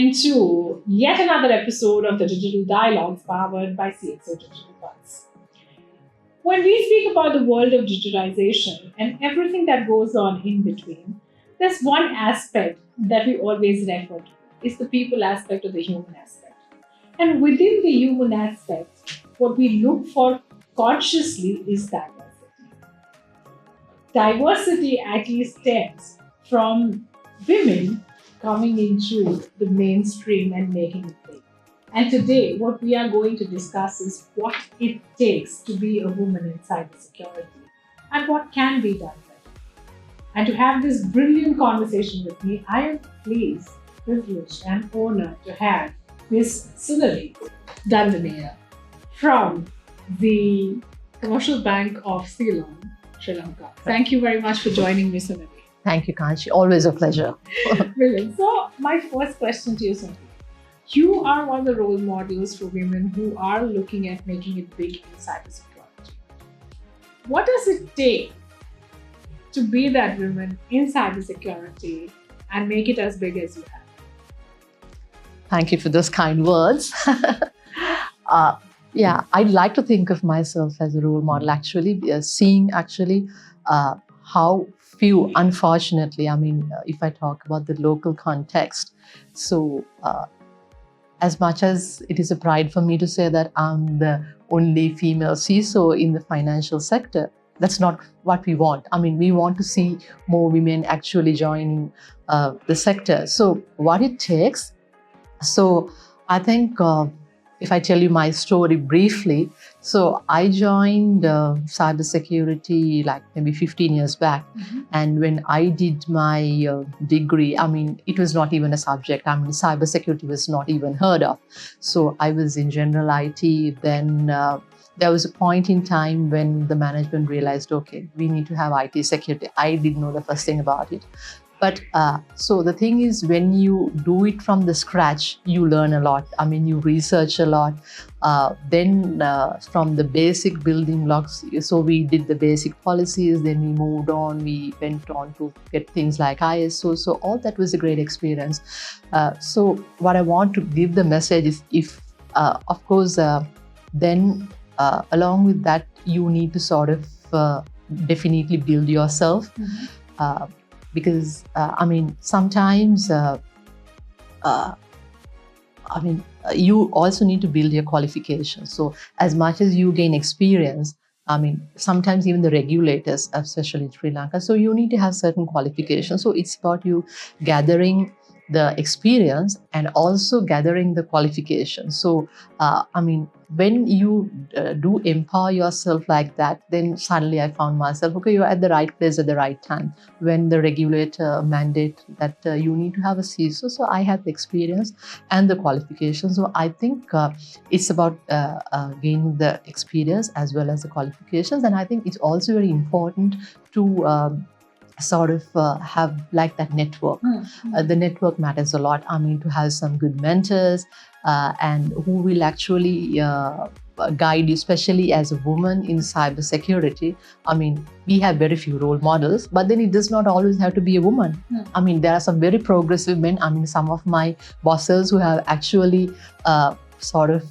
into yet another episode of the Digital Dialogues powered by CXO Digital Pulse. When we speak about the world of digitization and everything that goes on in between, there's one aspect that we always refer to. It's the people aspect or the human aspect. And within the human aspect, what we look for consciously is diversity. Diversity actually stems from women coming into the mainstream and making it big. And today, what we are going to discuss is what it takes to be a woman in cybersecurity and what can be done better. And to have this brilliant conversation with me, I am pleased, privileged, and honored to have Ms. Sunari Dandeniya from the Commercial Bank of Ceylon, Sri Lanka. Thank you very much for joining me, Sunari. Thank you, Kanchi. Always a pleasure. Brilliant. So, my first question to you, Sunari. You are one of the role models for women who are looking at making it big in cybersecurity. What does it take to be that woman in cybersecurity and make it as big as you have? Thank you for those kind words. I'd like to think of myself as a role model, seeing how few, unfortunately, if I talk about the local context, as much as it is a pride for me to say that I'm the only female CISO in the financial sector, that's not what we want. We want to see more women actually joining the sector. So what it takes, I think if I tell you my story briefly, I joined cybersecurity like maybe 15 years back. Mm-hmm. And when I did my degree, it was not even a subject. Cybersecurity was not even heard of. So I was in general IT. Then there was a point in time when the management realized, okay, we need to have IT security. I didn't know the first thing about it. But so the thing is, when you do it from the scratch, you learn a lot. You research a lot. Then from the basic building blocks, so we did the basic policies, then we moved on, we went on to get things like ISO. So all that was a great experience. So what I want to give the message is, if, of course, then along with that, you need to sort of definitely build yourself. Mm-hmm. Because sometimes you also need to build your qualifications. So as much as you gain experience, sometimes even the regulators, especially in Sri Lanka, so you need to have certain qualifications. So it's about you gathering the experience and also gathering the qualifications. So when you do empower yourself like that, then suddenly I found myself, okay, you're at the right place at the right time. When the regulator mandate that you need to have a CISO, so I had the experience and the qualifications. So I think it's about gaining the experience as well as the qualifications. And I think it's also very important to sort of have like that network. Mm-hmm. The network matters a lot. To have some good mentors and who will actually guide you, especially as a woman in cybersecurity. We have very few role models, but then it does not always have to be a woman. There are some very progressive men. Some of my bosses who have actually sort of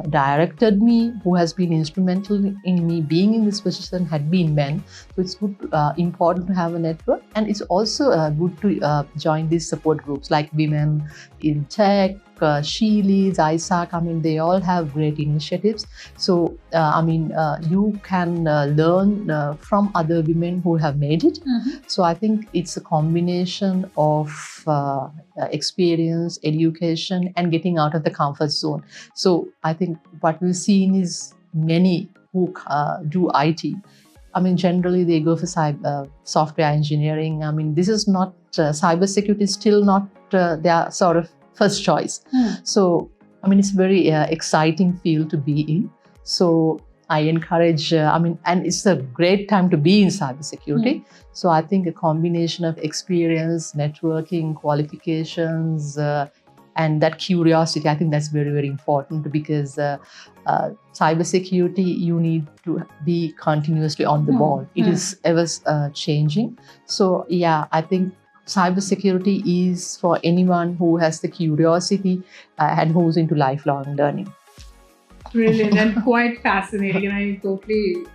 directed me, who has been instrumental in me being in this position, had been men. So it's good, important to have a network, and it's also good to join these support groups like Women in Tech, She Leads, ISAC. They all have great initiatives. So you can learn from other women who have made it. Mm-hmm. So I think it's a combination of experience, education, and getting out of the comfort zone. So I think what we've seen is many who do IT. Generally they go for software engineering. This is not, cybersecurity is still not their sort of first choice. So, it's a very exciting field to be in. So I encourage, and it's a great time to be in cybersecurity. So I think a combination of experience, networking, qualifications, and that curiosity, I think that's very, very important, because cybersecurity, you need to be continuously on the ball. It is ever changing. So yeah, I think cybersecurity is for anyone who has the curiosity and who's into lifelong learning. Brilliant and quite fascinating. And I totally,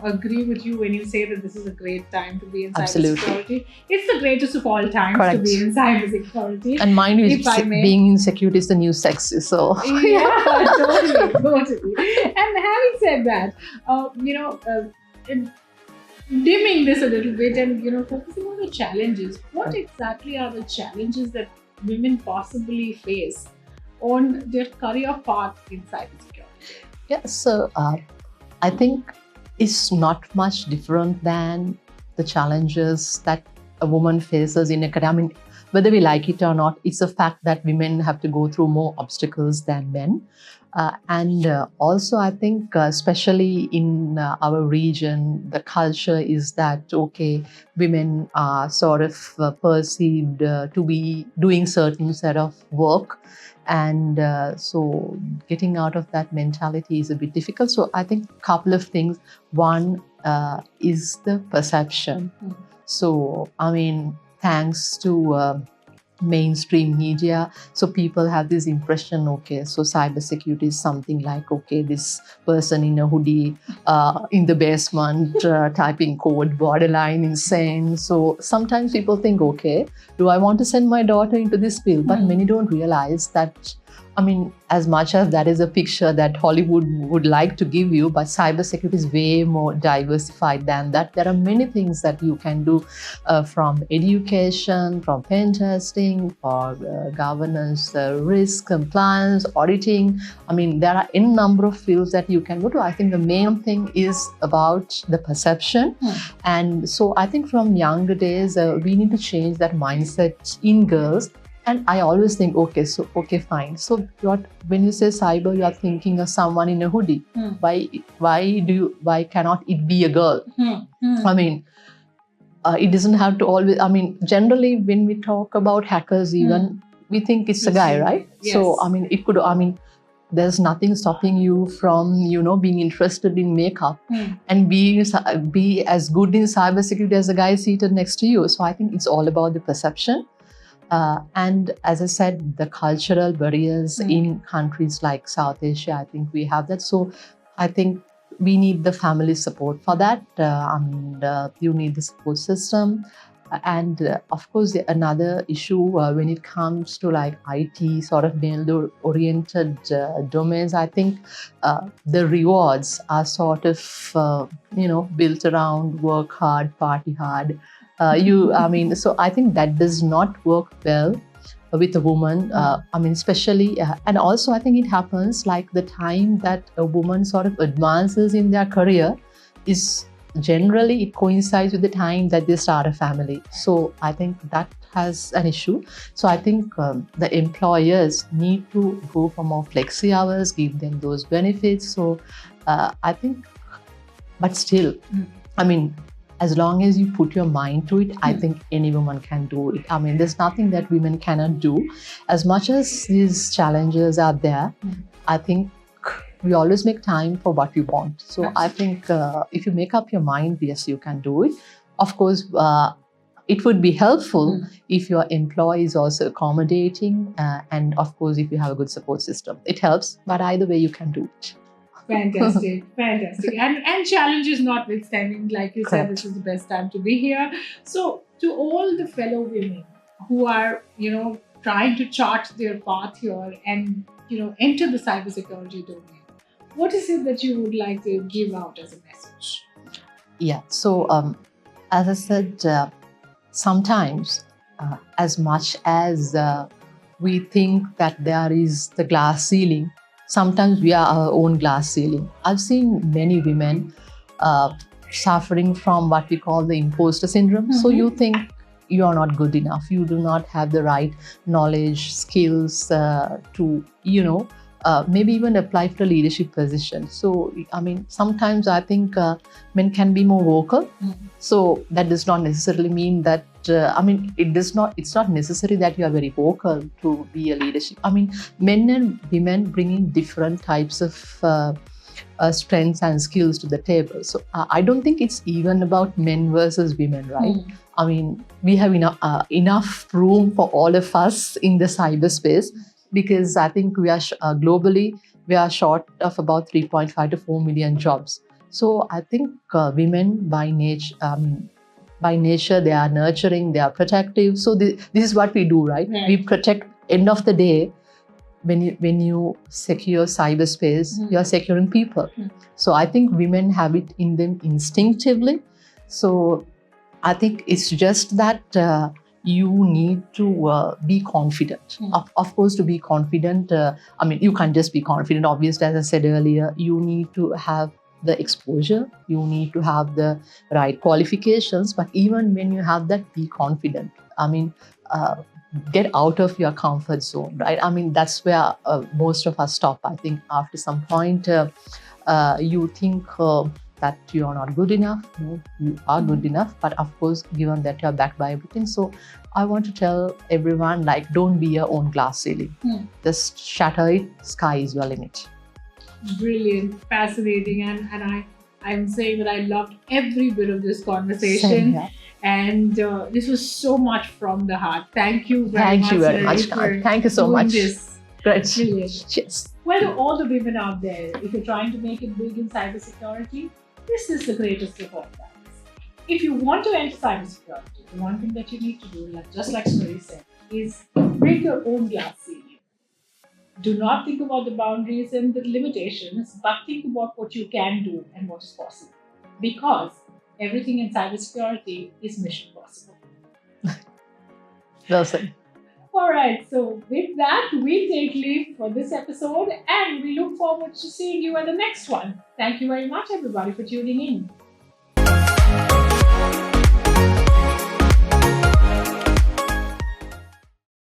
agree with you when you say that this is a great time to be in Absolutely. cybersecurity. It's the greatest of all times Correct. to be in cybersecurity. And mind you, If I may. being in security is the new sexy. So Yeah, totally. And having said that, in dimming this a little bit and focusing on the challenges. What exactly are the challenges that women possibly face on their career path in cybersecurity? yeah, so I think it's not much different than the challenges that a woman faces in academia. I mean, whether we like it or not, it's a fact that women have to go through more obstacles than men. And also, I think, especially in our region, the culture is that, okay, women are sort of perceived to be doing certain set of work. And so getting out of that mentality is a bit difficult. So I think a couple of things. One is the perception. So, I mean, thanks to mainstream media, so people have this impression, okay, so cybersecurity is something like, okay, this person in a hoodie in the basement typing code, borderline insane. So sometimes people think, okay, do I want to send my daughter into this field? But many don't realize that, I mean, as much as that is a picture that Hollywood would like to give you, but cybersecurity is way more diversified than that. There are many things that you can do from education, from pen testing, for governance, risk, compliance, auditing. I mean, there are n number of fields that you can go to. I think the main thing is about the perception. And so I think from younger days, we need to change that mindset in girls. And I always think, okay, fine. So when you say cyber, you are thinking of someone in a hoodie. Why cannot it be a girl? I mean, it doesn't have to always, I mean, generally when we talk about hackers even, we think it's a guy, right? Yes. So, I mean, there's nothing stopping you from, being interested in makeup and be as good in cybersecurity as the guy seated next to you. So I think it's all about the perception. And as I said, the cultural barriers in countries like South Asia, I think we have that. So I think we need the family support for that. You need the support system. And of course, another issue when it comes to like IT, sort of male-oriented domains, I think the rewards are sort of, built around work hard, party hard. So I think that does not work well with a woman. Especially, and also I think it happens like the time that a woman sort of advances in their career is generally it coincides with the time that they start a family. So I think that has an issue. So I think the employers need to go for more flexi hours, give them those benefits. So I think, but still, as long as you put your mind to it, I think any woman can do it. I mean, there's nothing that women cannot do. As much as these challenges are there, I think we always make time for what we want. So I think if you make up your mind, yes, you can do it. Of course, it would be helpful if your employee is also accommodating. And of course, if you have a good support system, it helps. But either way, you can do it. Fantastic. And challenges notwithstanding, like you said, this is the best time to be here. So to all the fellow women who are, trying to chart their path here and, enter the cybersecurity domain, what is it that you would like to give out as a message? Yeah. So as I said, sometimes as much as we think that there is the glass ceiling, sometimes we are our own glass ceiling. I've seen many women suffering from what we call the imposter syndrome. So you think you are not good enough. You do not have the right knowledge, skills to, maybe even apply for a leadership position. So, sometimes I think men can be more vocal. So that does not necessarily mean that, it's not necessary that you are very vocal to be a leadership. Men and women bringing different types of strengths and skills to the table. So I don't think it's even about men versus women, right? I mean, we have enough room for all of us in the cyberspace, because I think we are globally, we are short of about 3.5 to 4 million jobs. So I think women by nature, they are nurturing, they are protective. So this is what we do, right? Right. We protect. End of the day, when you secure cyberspace, you are securing people. So I think women have it in them instinctively. So I think it's just that you need to be confident. Of course, to be confident, I mean, you can't just be confident. Obviously, as I said earlier, you need to have the exposure, you need to have the right qualifications. But even when you have that, be confident. I mean, get out of your comfort zone, right? I mean, that's where most of us stop. I think after some point, you think that you are not good enough. No, you are good enough. But of course, given that you are backed by everything. So I want to tell everyone, like, don't be your own glass ceiling. Just shatter it. Sky is your limit. Brilliant, fascinating, and I'm saying that I loved every bit of this Same conversation. here. And this was so much from the heart. Thank you very much. Thank you very Sunari, much. for Thank you so doing much. This. Great. Brilliant. Cheers. Well, to all the women out there, if you're trying to make it big in cybersecurity, this is the greatest of all times. If you want to enter cybersecurity, the one thing that you need to do, just like Sunari said, is break your own glass ceiling. Do not think about the boundaries and the limitations, but think about what you can do and what is possible. Because everything in cybersecurity is mission possible. Well said. All right, so with that, we take leave for this episode and we look forward to seeing you at the next one. Thank you very much, everybody, for tuning in.